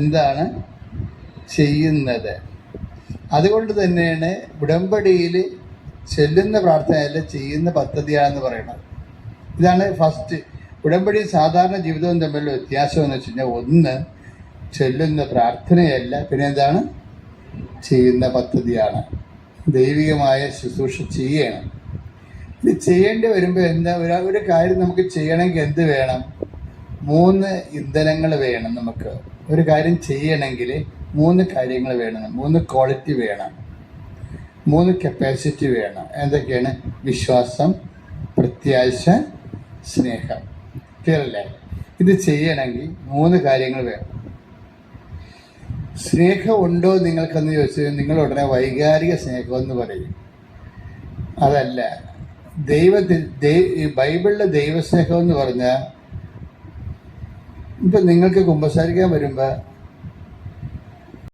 എന്താണ് ചെയ്യുന്നത്. അതുകൊണ്ട് തന്നെയാണ് ഉടമ്പടിയിൽ ചെല്ലുന്ന പ്രാർത്ഥനയല്ല ചെയ്യുന്ന പദ്ധതിയാണെന്ന് പറയുന്നത്. ഇതാണ് ഫസ്റ്റ്. ഉടമ്പടി സാധാരണ ജീവിതവും തമ്മിലുള്ള വ്യത്യാസം എന്ന് വെച്ച് കഴിഞ്ഞാൽ, ഒന്ന് ചെല്ലുന്ന പ്രാർത്ഥനയല്ല, പിന്നെ എന്താണ് ചെയ്യുന്ന പദ്ധതിയാണ്. ദൈവികമായ ശുശ്രൂഷ ചെയ്യണം. ഇത് ചെയ്യേണ്ടി വരുമ്പോൾ എന്താ, ഒരു കാര്യം നമുക്ക് ചെയ്യണമെങ്കിൽ എന്ത് വേണം? 3 ഇന്ധനങ്ങൾ വേണം. നമുക്ക് ഒരു കാര്യം ചെയ്യണമെങ്കിൽ 3 കാര്യങ്ങൾ വേണം. 3 ക്വാളിറ്റി വേണം, 3 കപ്പാസിറ്റി വേണം. എന്തൊക്കെയാണ്? വിശ്വാസം, പ്രത്യാശ, സ്നേഹം. ക്ലിയർ അല്ലേ? ഇത് ചെയ്യണമെങ്കിൽ 3 കാര്യങ്ങൾ വേണം. സ്നേഹം ഉണ്ടോ നിങ്ങൾക്കെന്ന് ചോദിച്ചാൽ നിങ്ങൾ ഉടനെ വൈകാരിക സ്നേഹമെന്ന് പറയും. അതല്ല. ബൈബിളിലെ ദൈവസ്നേഹം എന്ന് പറഞ്ഞാൽ, ഇപ്പം നിങ്ങൾക്ക് കുമ്പസാരിക്കാൻ വരുമ്പോൾ